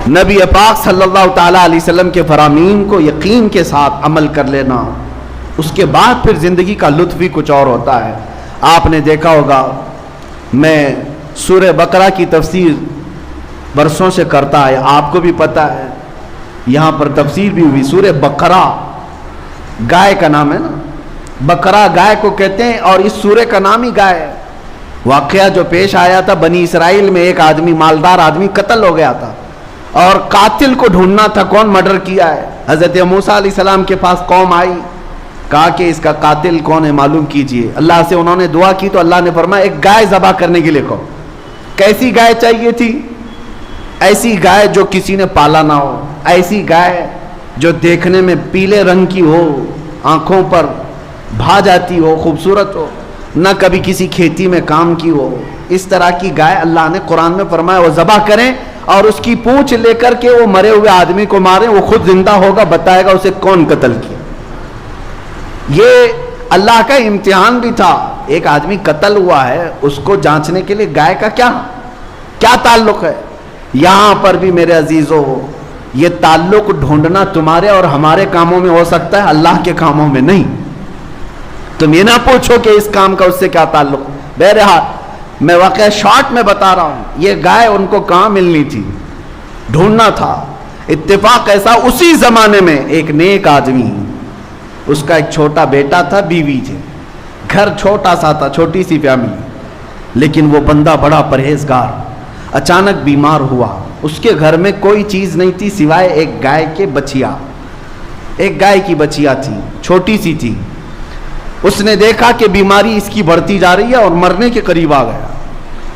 نبی پاک صلی اللہ تعالیٰ علیہ وسلم کے فرامین کو یقین کے ساتھ عمل کر لینا، اس کے بعد پھر زندگی کا لطف بھی کچھ اور ہوتا ہے۔ آپ نے دیکھا ہوگا، میں سورہ بقرہ کی تفسیر برسوں سے کرتا ہے، آپ کو بھی پتہ ہے، یہاں پر تفسیر بھی ہوئی۔ سورہ بقرہ گائے کا نام ہے نا، بقرہ گائے کو کہتے ہیں، اور اس سورہ کا نام ہی گائے ہے۔ واقعہ جو پیش آیا تھا بنی اسرائیل میں، ایک آدمی، مالدار آدمی قتل ہو گیا تھا، اور قاتل کو ڈھونڈنا تھا، کون مرڈر کیا ہے۔ حضرت موسیٰ علیہ السلام کے پاس قوم آئی، کہا کہ اس کا قاتل کون ہے معلوم کیجئے۔ اللہ سے انہوں نے دعا کی تو اللہ نے فرمایا ایک گائے ذبح کرنے کے لیے کہو۔ کیسی گائے چاہیے تھی؟ ایسی گائے جو کسی نے پالا نہ ہو، ایسی گائے جو دیکھنے میں پیلے رنگ کی ہو، آنکھوں پر بھا جاتی ہو، خوبصورت ہو، نہ کبھی کسی کھیتی میں کام کی ہو۔ اس طرح کی گائے اللہ نے قرآن میں فرمایا وہ ذبح کریں، اور اس کی پونچھ لے کر کے وہ مرے ہوئے آدمی کو ماریں، وہ خود زندہ ہوگا، بتائے گا اسے کون قتل کیا۔ یہ اللہ کا امتحان بھی تھا۔ ایک آدمی قتل ہوا ہے، اس کو جانچنے کے لیے گائے کا کیا تعلق ہے؟ یہاں پر بھی میرے عزیزو، یہ تعلق ڈھونڈنا تمہارے اور ہمارے کاموں میں ہو سکتا ہے، اللہ کے کاموں میں نہیں۔ تم یہ نہ پوچھو کہ اس کام کا اس سے کیا تعلق۔ بہرحال میں واقعہ شارٹ میں بتا رہا ہوں، یہ گائے ان کو کہاں ملنی تھی، ڈھونڈنا تھا۔ اتفاق ایسا، اسی زمانے میں ایک نیک آدمی، اس کا ایک چھوٹا بیٹا تھا، بیوی تھے، گھر چھوٹا سا تھا، چھوٹی سی فیملی، لیکن وہ بندہ بڑا پرہیزگار، اچانک بیمار ہوا۔ اس کے گھر میں کوئی چیز نہیں تھی سوائے ایک گائے کے بچیا، ایک گائے کی بچیا تھی، چھوٹی سی تھی۔ اس نے دیکھا کہ بیماری اس کی بڑھتی جا رہی ہے اور مرنے کے قریب آ گیا۔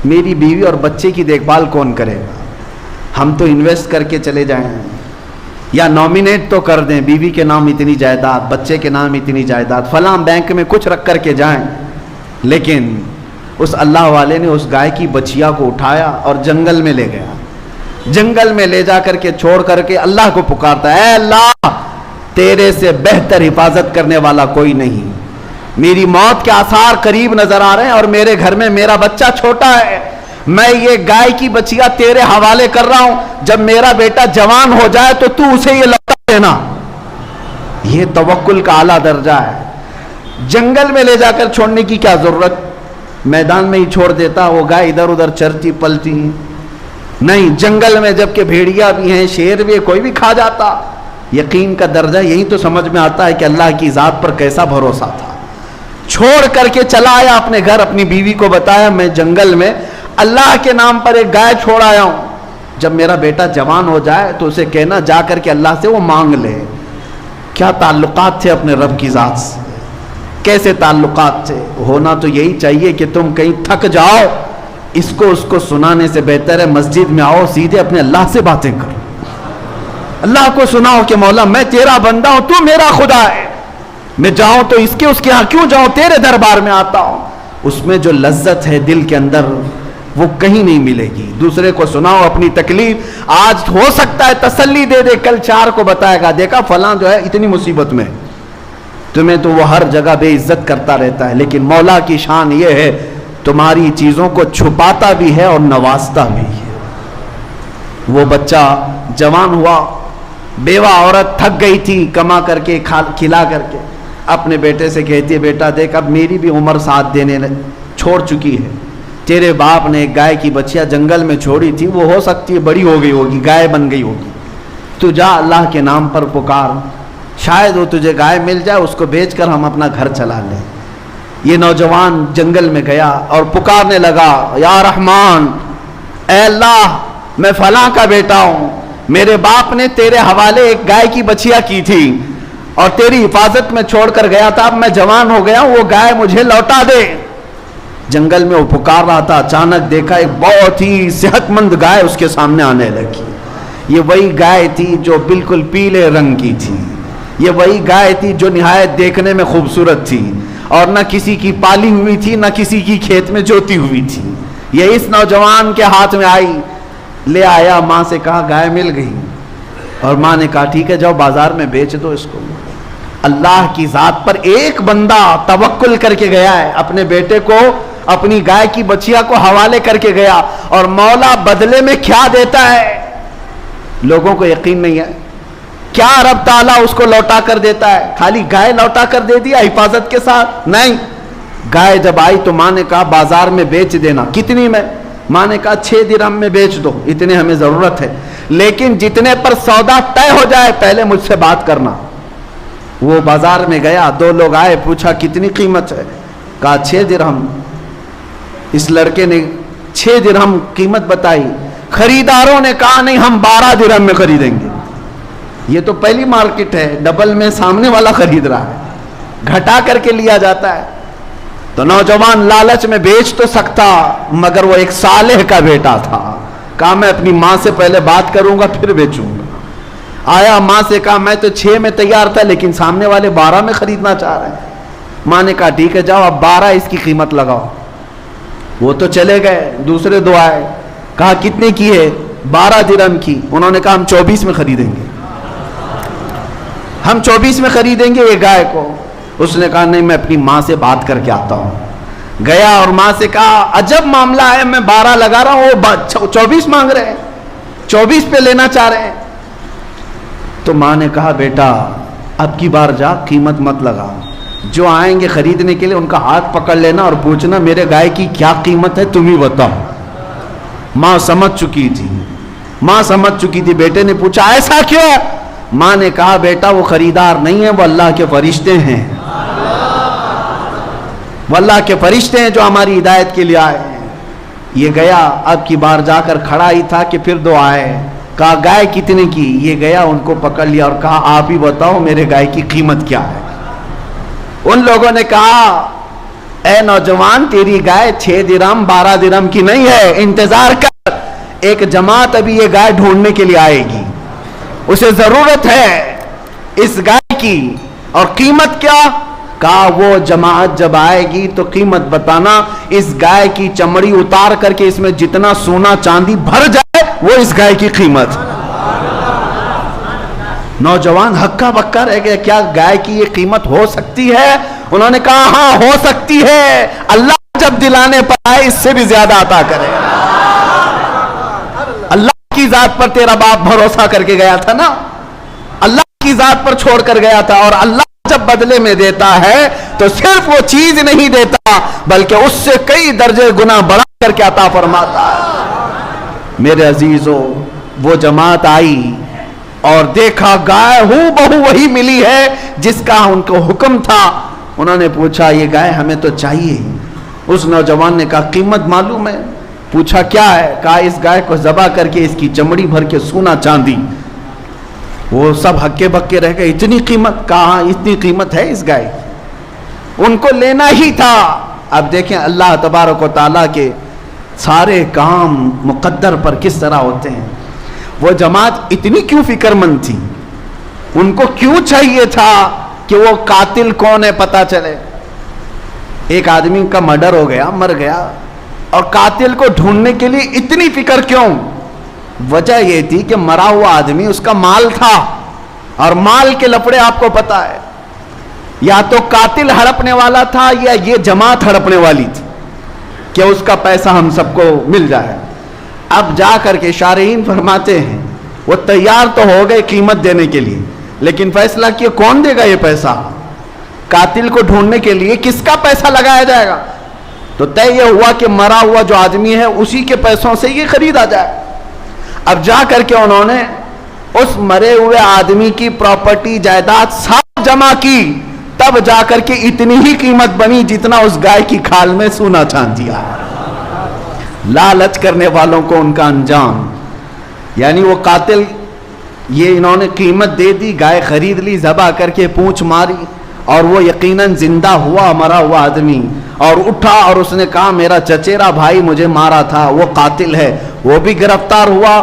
میری بیوی اور بچے کی دیکھ بھال کون کرے گا؟ ہم تو انویسٹ کر کے چلے جائیں، یا نامینیٹ تو کر دیں، بیوی کے نام اتنی جائیداد، بچے کے نام اتنی جائیداد، فلاں بینک میں کچھ رکھ کر کے جائیں۔ لیکن اس اللہ والے نے اس گائے کی بچیا کو اٹھایا اور جنگل میں لے گیا۔ جنگل میں لے جا کر کے چھوڑ کر کے اللہ کو پکارتا ہے، اے اللہ، تیرے سے بہتر حفاظت کرنے والا کوئی نہیں۔ میری موت کے آثار قریب نظر آ رہے ہیں اور میرے گھر میں میرا بچہ چھوٹا ہے، میں یہ گائے کی بچیا تیرے حوالے کر رہا ہوں، جب میرا بیٹا جوان ہو جائے تو تو اسے یہ لوٹا دینا۔ یہ توکل کا اعلیٰ درجہ ہے۔ جنگل میں لے جا کر چھوڑنے کی کیا ضرورت؟ میدان میں ہی چھوڑ دیتا، وہ گائے ادھر ادھر چرتی پلتی نہیں، جنگل میں جبکہ بھیڑیا بھی ہیں، شیر بھی ہے، کوئی بھی کھا جاتا۔ یقین کا درجہ یہی تو سمجھ میں آتا ہے کہ اللہ کی ذات پر کیسا بھروسہ تھا۔ چھوڑ کر کے چلا آیا اپنے گھر، اپنی بیوی کو بتایا میں جنگل میں اللہ کے نام پر ایک گائے چھوڑ آیا ہوں، جب میرا بیٹا جوان ہو جائے تو اسے کہنا جا کر کے اللہ سے وہ مانگ لے۔ کیا تعلقات تھے اپنے رب کی ذات سے، کیسے تعلقات تھے؟ ہونا تو یہی چاہیے کہ تم کہیں تھک جاؤ، اس کو سنانے سے بہتر ہے مسجد میں آؤ، سیدھے اپنے اللہ سے باتیں کرو، اللہ کو سناؤ کہ مولا میں تیرا بندہ ہوں، تو میرا خدا ہے، میں جاؤں تو اس کے ہاں کیوں جاؤں، تیرے دربار میں آتا ہوں۔ اس میں جو لذت ہے دل کے اندر وہ کہیں نہیں ملے گی۔ دوسرے کو سناؤ اپنی تکلیف، آج ہو سکتا ہے تسلی دے دے، کل چار کو بتائے گا دیکھا فلاں جو ہے اتنی مصیبت میں، تمہیں تو وہ ہر جگہ بے عزت کرتا رہتا ہے، لیکن مولا کی شان یہ ہے تمہاری چیزوں کو چھپاتا بھی ہے اور نوازتا بھی ہے۔ وہ بچہ جوان ہوا، بیوہ عورت تھک گئی تھی کما کر کے کھلا کر کے، اپنے بیٹے سے کہتی ہے بیٹا دیکھ اب میری بھی عمر ساتھ دینے چھوڑ چکی ہے، تیرے باپ نے ایک گائے کی بچیا جنگل میں چھوڑی تھی، وہ ہو سکتی ہے بڑی ہو گئی ہوگی، گائے بن گئی ہوگی، تو جا اللہ کے نام پر پکار، شاید وہ تجھے گائے مل جائے، اس کو بیچ کر ہم اپنا گھر چلا لیں۔ یہ نوجوان جنگل میں گیا اور پکارنے لگا، یا رحمان، اے اللہ میں فلاں کا بیٹا ہوں، میرے باپ نے تیرے حوالے ایک گائے کی بچیا کی تھی اور تیری حفاظت میں چھوڑ کر گیا تھا، اب میں جوان ہو گیا ہوں، وہ گائے مجھے لوٹا دے۔ جنگل میں وہ پکار رہا تھا، اچانک دیکھا ایک بہت ہی صحت مند گائے اس کے سامنے آنے لگی۔ یہ وہی گائے تھی جو بالکل پیلے رنگ کی تھی، یہ وہی گائے تھی جو نہایت دیکھنے میں خوبصورت تھی اور نہ کسی کی پالی ہوئی تھی نہ کسی کی کھیت میں جوتی ہوئی تھی۔ یہ اس نوجوان کے ہاتھ میں آئی، لے آیا، ماں سے کہا گائے مل گئی، اور ماں نے کہا ٹھیک ہے جاؤ بازار میں بیچ دو اس کو۔ اللہ کی ذات پر ایک بندہ توکل کر کے گیا ہے، اپنے بیٹے کو اپنی گائے کی بچیا کو حوالے کر کے گیا، اور مولا بدلے میں کیا دیتا ہے؟ لوگوں کو یقین نہیں ہے. کیا رب تعالیٰ اس کو لوٹا کر دیتا ہے؟ خالی گائے لوٹا کر دے دیا حفاظت کے ساتھ؟ نہیں. گائے جب آئی تو ماں نے کہا بازار میں بیچ دینا. کتنی میں؟ ماں نے کہا 6 درہم میں بیچ دو، اتنے ہمیں ضرورت ہے، لیکن جتنے پر سودا طے ہو جائے پہلے مجھ سے بات کرنا. وہ بازار میں گیا، 2 لوگ آئے، پوچھا کتنی قیمت ہے؟ کہا 6 درہم. اس لڑکے نے 6 درہم قیمت بتائی. خریداروں نے کہا نہیں، ہم 12 درہم میں خریدیں گے. یہ تو پہلی مارکیٹ ہے، ڈبل میں سامنے والا خرید رہا ہے، گھٹا کر کے لیا جاتا ہے. تو نوجوان لالچ میں بیچ تو سکتا، مگر وہ ایک صالح کا بیٹا تھا. کہا میں اپنی ماں سے پہلے بات کروں گا پھر بیچوں گا. آیا ماں سے کہا میں تو 6 میں تیار تھا، لیکن سامنے والے 12 میں خریدنا چاہ رہے ہیں. ماں نے کہا ٹھیک ہے جاؤ، اب 12 اس کی قیمت لگاؤ. وہ تو چلے گئے. دوسرے 2 آئے، کہا کتنے کی ہے؟ 12 درہم کی. انہوں نے کہا ہم 24 میں خریدیں گے، ہم 24 میں خریدیں گے یہ گائے کو. اس نے کہا نہیں، میں اپنی ماں سے بات کر کے آتا ہوں. گیا اور ماں سے کہا عجب معاملہ ہے، میں 12 لگا رہا ہوں، وہ 24 مانگ رہے ہیں، 24 پہ لینا چاہ رہے ہیں. تو ماں نے کہا بیٹا اب کی بار جا، قیمت مت لگا. جو آئیں گے خریدنے کے لیے ان کا ہاتھ پکڑ لینا اور پوچھنا میرے گائے کی کیا قیمت ہے، تم ہی بتاؤ. ماں سمجھ چکی تھی، ماں سمجھ چکی تھی. بیٹے نے پوچھا ایسا کیوں؟ ماں نے کہا بیٹا وہ خریدار نہیں ہیں، وہ اللہ کے فرشتے ہیں، وہ اللہ کے فرشتے ہیں جو ہماری ہدایت کے لیے آئے ہیں. یہ گیا، اب کی بار جا کر کھڑا ہی تھا کہ پھر 2 آئے. کہا گائے کتنے کی؟ یہ گیا ان کو پکڑ لیا اور کہا آپ ہی بتاؤ میرے گائے کی قیمت کیا ہے. ان لوگوں نے کہا اے نوجوان تیری گائے 6 درہم 12 درہم کی نہیں ہے، انتظار کر، ایک جماعت ابھی یہ گائے ڈھونڈنے کے لیے آئے گی، اسے ضرورت ہے اس گائے کی. اور قیمت کیا؟ کہا وہ جماعت جب آئے گی تو قیمت بتانا، اس گائے کی چمڑی اتار کر کے اس میں جتنا سونا چاندی بھر جائے وہ اس گائے کی قیمت. نوجوان ہکا بکا رہ گیا، کیا گائے کی یہ قیمت ہو سکتی ہے؟ انہوں نے کہا ہاں ہو سکتی ہے، اللہ جب دلانے پر آئے اس سے بھی زیادہ عطا کرے. اللہ کی ذات پر تیرا باپ بھروسہ کر کے گیا تھا نا، اللہ کی ذات پر چھوڑ کر گیا تھا، اور اللہ جب بدلے میں دیتا ہے تو صرف وہ چیز نہیں دیتا بلکہ اس سے کئی درجے گنا بڑھا کر کے عطا فرماتا ہے. میرے عزیزو وہ جماعت آئی اور دیکھا گائے ہوں بہو وہی ملی ہے جس کا ان کو حکم تھا. انہوں نے پوچھا یہ گائے ہمیں تو چاہیے. اس نوجوان نے کہا قیمت معلوم ہے؟ پوچھا کیا ہے؟ کہا اس گائے کو ذبح کر کے اس کی چمڑی بھر کے سونا چاندی. وہ سب ہکے بکے رہ گئے، اتنی قیمت؟ کہاں اتنی قیمت ہے اس گائے کی، ان کو لینا ہی تھا. اب دیکھیں اللہ تبارک و تعالیٰ کے سارے کام مقدر پر کس طرح ہوتے ہیں. وہ جماعت اتنی کیوں فکر مند تھی؟ ان کو کیوں چاہیے تھا کہ وہ قاتل کون ہے پتہ چلے؟ ایک آدمی کا مرڈر ہو گیا، مر گیا، اور قاتل کو ڈھونڈنے کے لیے اتنی فکر کیوں؟ وجہ یہ تھی کہ مرا ہوا آدمی اس کا مال تھا، اور مال کے لفڑے آپ کو پتا ہے، یا تو قاتل ہڑپنے والا تھا یا یہ جماعت ہڑپنے والی تھی کہ اس کا پیسہ ہم سب کو مل جائے. اب جا کر کے شارحین فرماتے ہیں وہ تیار تو ہو گئے قیمت دینے کے لیے، لیکن فیصلہ کیا کون دے گا یہ پیسہ؟ قاتل کو ڈھونڈنے کے لیے کس کا پیسہ لگایا جائے گا؟ تو طے یہ ہوا کہ مرا ہوا جو آدمی ہے اسی کے پیسوں سے یہ خریدا جائے. اب جا کر کے انہوں نے اس مرے ہوئے آدمی کی پراپرٹی جائیداد سب جمع کی، تب جا کر کے اتنی ہی قیمت بنی جتنا اس گائے کی کھال میں سونا چاندی دیا. لالچ کرنے والوں کو ان کا انجام، یعنی وہ قاتل، یہ انہوں نے قیمت دے دی، گائے خرید لی، ذبح کر کے پونچھ ماری، اور وہ یقیناً زندہ ہوا مرا ہوا آدمی، اور اٹھا اور اس نے کہا میرا چچیرا بھائی مجھے مارا تھا، وہ قاتل ہے. وہ بھی گرفتار ہوا،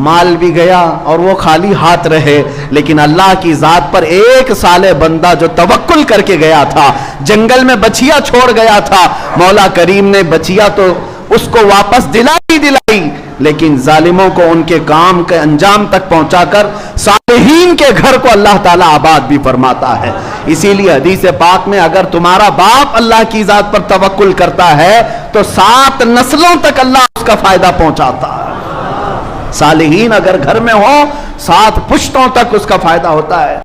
مال بھی گیا، اور وہ خالی ہاتھ رہے. لیکن اللہ کی ذات پر ایک صالح بندہ جو توکل کر کے گیا تھا، جنگل میں بچیا چھوڑ گیا تھا، مولا کریم نے بچیا تو اس کو واپس دلائی، لیکن ظالموں کو ان کے کام کے انجام تک پہنچا کر صالحین کے گھر کو اللہ تعالیٰ آباد بھی فرماتا ہے. اسی لیے حدیث پاک میں اگر تمہارا باپ اللہ کی ذات پر توکل کرتا ہے تو 7 نسلوں تک اللہ اس کا فائدہ پہنچاتا ہے. صالحین اگر گھر میں ہو 7 پشتوں تک اس کا فائدہ ہوتا ہے.